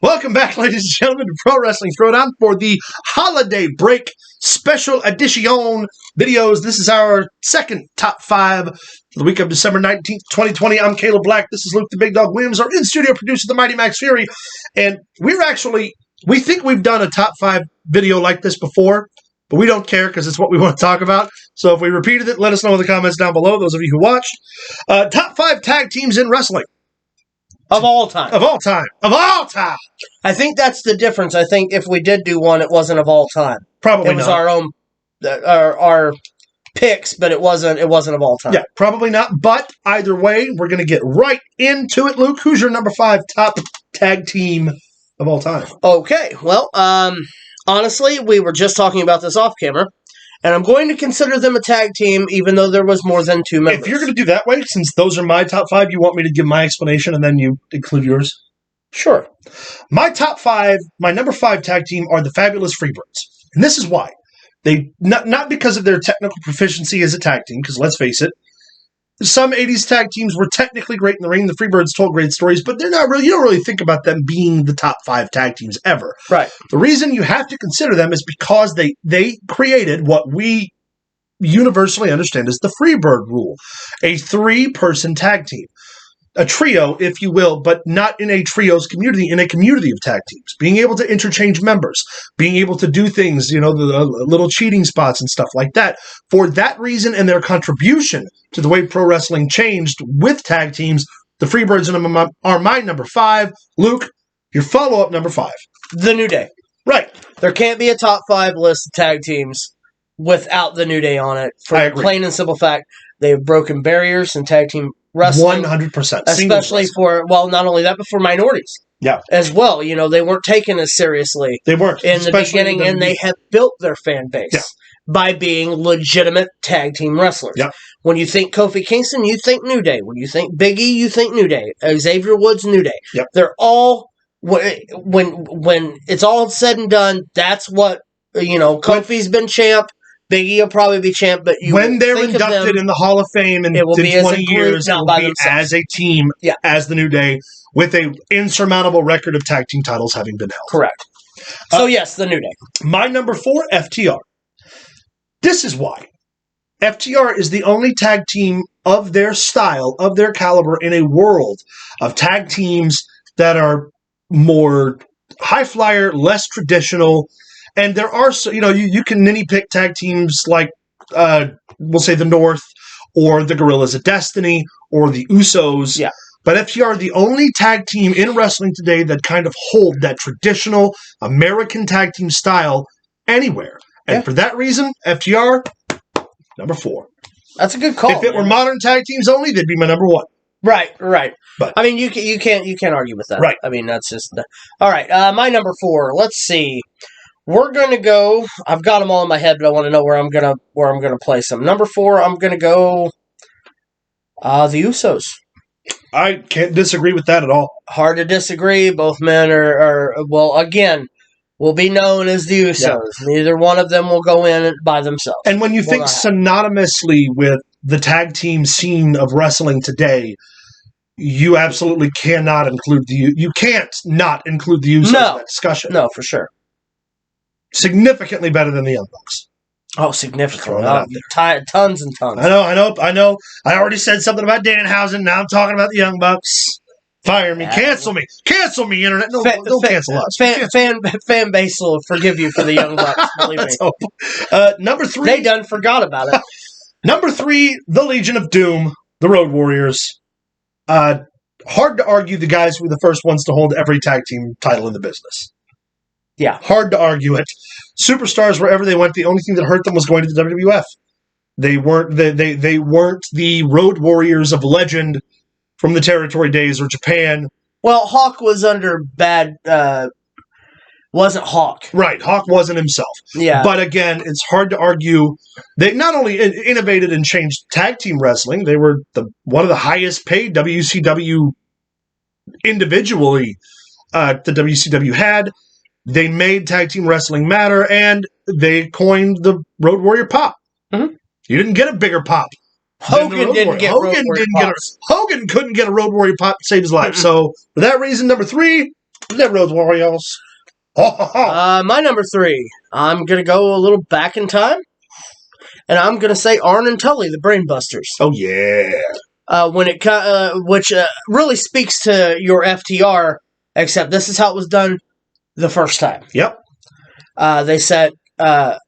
Welcome back, ladies and gentlemen, to Pro Wrestling Throwdown for the holiday break special edition videos. This is our second top 5 for the week of December 19th, 2020. I'm Caleb Black. This is Luke the Big Dog Williams, our in-studio producer, the Mighty Max Fury. And we think we've done a top 5 video like this before, but we don't care because it's what we want to talk about. So if we repeated it, let us know in the comments down below, those of you who watched. Top 5 tag teams in wrestling. Of all time. Of all time. Of all time. I think that's the difference. I think if we did do one, it wasn't of all time. Probably it was not. Our own, our picks, but it wasn't of all time. Yeah, probably not. But either way, we're going to get right into it. Luke, who's your number 5 top tag team of all time? Okay. Well, honestly, we were just talking about this off camera, and I'm going to consider them a tag team, even though there was more than 2 members. If you're going to do that way, since those are my top 5, you want me to give my explanation and then you include yours? Sure. My top 5, my number 5 tag team are the Fabulous Freebirds. And this is why. They not because of their technical proficiency as a tag team, because let's face it, some 80s tag teams were technically great in the ring. The Freebirds told great stories, but they're not really, you don't really think about them being the top 5 tag teams ever. Right. The reason you have to consider them is because they created what we universally understand as the Freebird rule, a 3-person tag team. A trio, if you will, but not in a trios community, in a community of tag teams. Being able to interchange members, being able to do things, the little cheating spots and stuff like that. For that reason and their contribution to the way pro wrestling changed with tag teams, the Freebirds are my number 5. Luke, your follow-up number 5. The New Day. Right. There can't be a top 5 list of tag teams without the New Day on it. For the plain and simple fact, they have broken barriers in tag team wrestling. 100%. Especially for, well, not only that, but for minorities. Yeah. As well. They weren't taken as seriously. They weren't. In the beginning, and they have built their fan base by being legitimate tag team wrestlers. Yeah. When you think Kofi Kingston, you think New Day. When you think Big E, you think New Day. Xavier Woods, New Day. Yep. They're all, when it's all said and done, that's what, Kofi's been champ. Big E will probably be champ, but when they're inducted in the Hall of Fame in 20 years, it will be as a team, as the New Day, with an insurmountable record of tag team titles having been held. Correct. So yes, the New Day. My number 4, FTR. This is why. FTR is the only tag team of their style, of their caliber, in a world of tag teams that are more high flyer, less traditional. And there are, you can nitpick tag teams like, we'll say the North, or the Gorillas of Destiny, or the Usos. Yeah. But FTR are the only tag team in wrestling today that kind of hold that traditional American tag team style anywhere. And for that reason, FTR, number 4. That's a good call. If it were modern tag teams only, they'd be my number 1. Right. But I mean, you can't argue with that. Right. I mean, that's just all right. My number 4. Let's see. We're gonna go. I've got them all in my head, but I want to know where I'm gonna place them. Number 4, I'm gonna go. The Usos. I can't disagree with that at all. Hard to disagree. Both men are well. Again, will be known as the Usos. Yeah. Neither one of them will go in by themselves. And when you think synonymously with the tag team scene of wrestling today, you absolutely cannot include you can't not include the Usos in that discussion. No, for sure. Significantly better than the Young Bucks. Oh, significantly. Tons and tons. I know. I already said something about Danhausen. Now I'm talking about the Young Bucks. Fire me. Cancel me. Cancel me, Internet. No, don't cancel us. Fan base will forgive you for the Young Bucks, believe me. Number 3. They done forgot about it. Number 3, the Legion of Doom, the Road Warriors. Hard to argue the guys who were the first ones to hold every tag team title in the business. Yeah. Hard to argue it. Superstars, wherever they went, the only thing that hurt them was going to the WWF. They weren't the Road Warriors of legend from the territory days or Japan. Well, Hawk was under bad wasn't Hawk. Right, Hawk wasn't himself. Yeah. But again, it's hard to argue. They not only innovated and changed tag team wrestling, they were one of the highest paid WCW individually the WCW had. They made tag team wrestling matter, and they coined the Road Warrior pop. Mm-hmm. You didn't get a bigger pop. Hogan didn't get Hogan couldn't get a Road Warrior pop to save his life. So for that reason, number 3, The Road Warriors. My number 3. I'm going to go a little back in time. And I'm going to say Arn and Tully, the Brainbusters. Oh, yeah. Which really speaks to your FTR, except this is how it was done the first time. Yep. They set the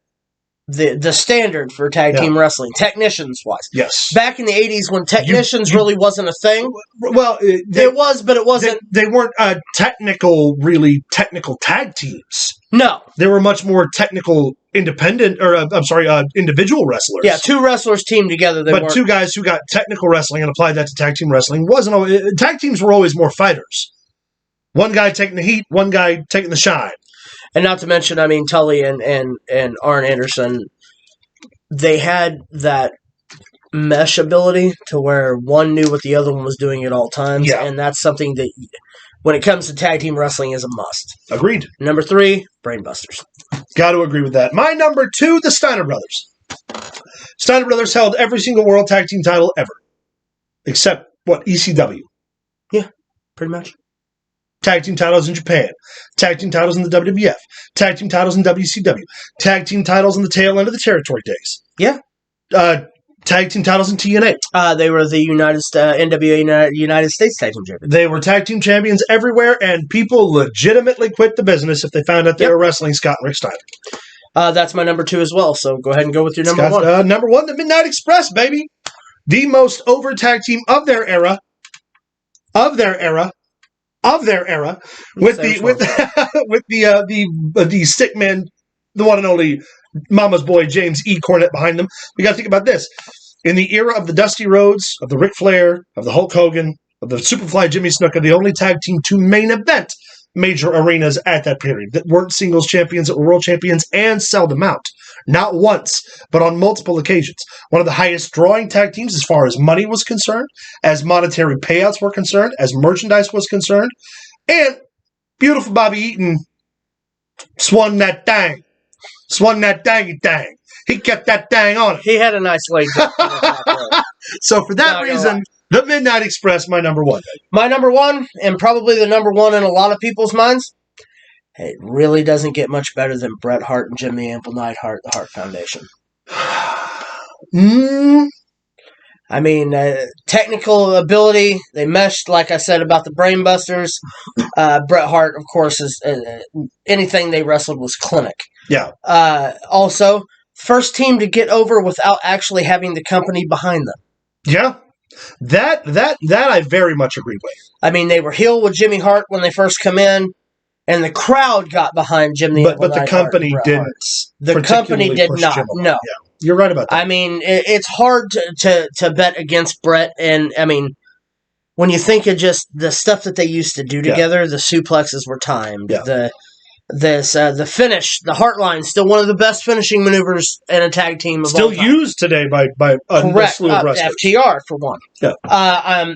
standard for tag team wrestling, technicians-wise. Yes. Back in the 80s when technicians really wasn't a thing. Well, it was, but it wasn't. They weren't technical tag teams. No. They were much more technical individual wrestlers. Yeah, 2 wrestlers teamed together. But 2 guys who got technical wrestling and applied that to tag team wrestling wasn't always, tag teams were always more fighters. One guy taking the heat, one guy taking the shine. And not to mention, I mean, Tully and Arn Anderson, they had that mesh ability to where one knew what the other one was doing at all times. Yeah. And that's something that, when it comes to tag team wrestling, is a must. Agreed. Number 3, Brainbusters. Got to agree with that. My number 2, the Steiner Brothers. Steiner Brothers held every single world tag team title ever. Except, ECW. Yeah, pretty much. Tag team titles in Japan. Tag team titles in the WWF. Tag team titles in WCW. Tag team titles in the tail end of the territory days. Yeah. Tag team titles in TNA. They were the NWA United States Tag Team Champions. They were tag team champions everywhere, and people legitimately quit the business if they found out they were wrestling Scott and Rick Steiner. That's my number 2 as well, so go ahead and go with your number 1. Number 1, the Midnight Express, baby. The most over tag team of their era. With the stick man, the one and only Mama's boy James E. Cornette behind them. We got to think about this. In the era of the Dusty Rhodes, of the Ric Flair, of the Hulk Hogan, of the Superfly Jimmy Snuka, the only tag team to main event major arenas at that period that weren't singles champions, that were world champions, and sell them out. Not once, but on multiple occasions. One of the highest drawing tag teams as far as money was concerned, as monetary payouts were concerned, as merchandise was concerned. And beautiful Bobby Eaton swung that dang. Dang. He kept that dang on it. He had a nice leg. So for that reason, the Midnight Express, my number 1. My number 1, and probably the number 1 in a lot of people's minds, it really doesn't get much better than Bret Hart and Jim the Anvil Neidhart, the Hart Foundation. I mean, technical ability, they meshed, like I said, about the Brainbusters. Bret Hart, of course, is anything they wrestled was clinic. Yeah. Also, first team to get over without actually having the company behind them. Yeah. That I very much agree with. I mean, they were heel with Jimmy Hart when they first come in, and the crowd got behind Jim the Anvil But the company didn't. The company did not. No. Yeah. You're right about that. I mean, it's hard to bet against Bret, and I mean, when you think of just the stuff that they used to do together, the suplexes were timed. Yeah. The finish, the Heartline, still one of the best finishing maneuvers in a tag team of still all time. used today by a slew of wrestlers. FTR for one. Yeah.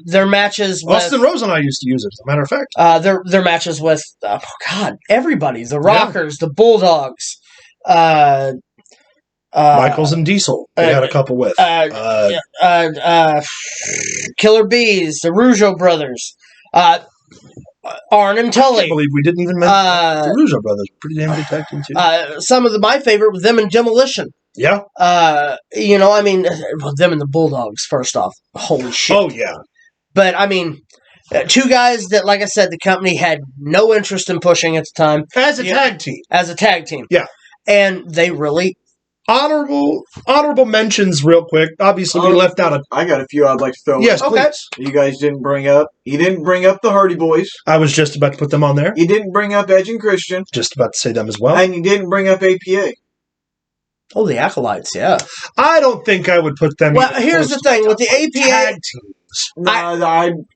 Their matches with Austin Rose and I used to use it, as a matter of fact. Their matches with everybody, the Rockers, the Bulldogs, Michaels and Diesel. They had a couple with Killer Bees, the Rougeau brothers, Arn and Tully. I can't believe we didn't even mention the Rougeau brothers. Pretty damn good tag team too. Some of my favorite were them and Demolition. Yeah. I mean, them and the Bulldogs. First off, holy shit. Oh yeah. But I mean, 2 guys that, like I said, the company had no interest in pushing at the time as a tag team. As a tag team. Yeah. And they really. Honorable mentions real quick. Obviously, we left out I got a few I'd like to throw in. Yes, please. You guys didn't bring up. You didn't bring up the Hardy Boys. I was just about to put them on there. You didn't bring up Edge and Christian. Just about to say them as well. And you didn't bring up APA. Oh, the Acolytes, yeah. I don't think I would put them. Well, here's the thing with the APA tag teams.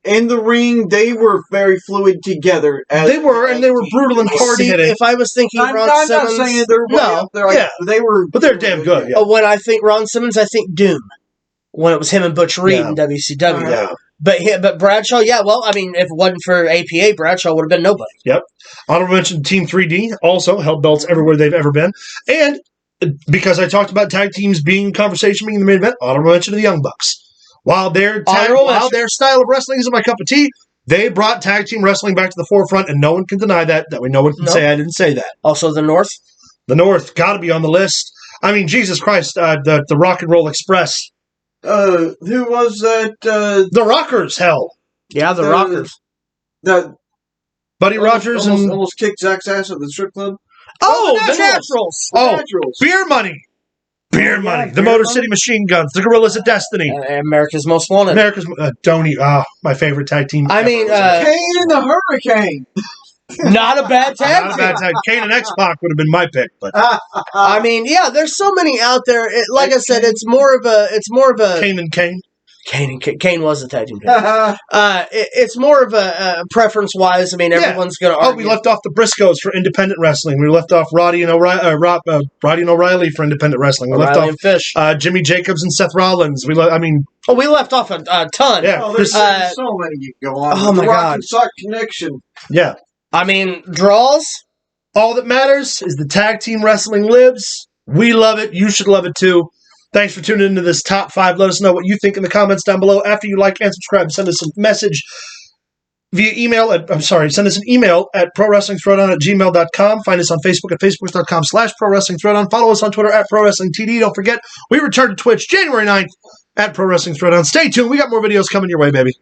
In the ring, they were very fluid together. They were brutal and hard hitting. If I was thinking Ron Simmons, I'm not saying they were, but they're damn good. Yeah. When I think Ron Simmons, I think Doom. When it was him and Butch Reed in WCW. Yeah. But Bradshaw, yeah. Well, I mean, if it wasn't for APA, Bradshaw would have been nobody. Yep. Honorable mention: Team 3D also held belts everywhere they've ever been, and because I talked about tag teams being conversation being the main event, honorable mention to the Young Bucks. While their style of wrestling isn't my cup of tea, They brought tag team wrestling back to the forefront, and no one can deny that. That way, no one can say I didn't say that. Also, the North. The North got to be on the list. I mean, Jesus Christ, the Rock and Roll Express. Who was that? The Rockers, hell. Yeah, the Rockers. That Buddy Rogers and... almost kicked Zach's ass at the strip club. Oh, the Naturals. Naturals. Beer Money. Beer Money. The Motor City Machine Guns. The Gorillas of Destiny. America's Most Wanted. America's... my favorite tag team. I mean... Kane and the Hurricane. Not a bad tag. Not a bad tag. Kane and X-Pac would have been my pick, but... I mean, yeah, there's so many out there. Like I said, it's more of a... Kane and Kane. Kane was a tag team champion. It's more of a preference-wise. I mean, everyone's going to argue. We left off the Briscoes for independent wrestling. We left off Roddy and O'Reilly for independent wrestling. We left off Fish. Jimmy Jacobs and Seth Rollins. We left off a ton. Yeah, there's so many you can go on. Oh my God, Rock Sock Connection. Yeah, I mean draws. All that matters is the tag team wrestling lives. We love it. You should love it too. Thanks for tuning into this top 5. Let us know what you think in the comments down below. After you like and subscribe, send us a message via email send us an email at prowrestlingthrowdown@gmail.com. Find us on Facebook at facebook.com/prowrestlingthrowdown. Follow us on Twitter at prowrestlingtd. Don't forget, we return to Twitch January 9th at Pro Wrestling Throwdown. Stay tuned. We got more videos coming your way, baby.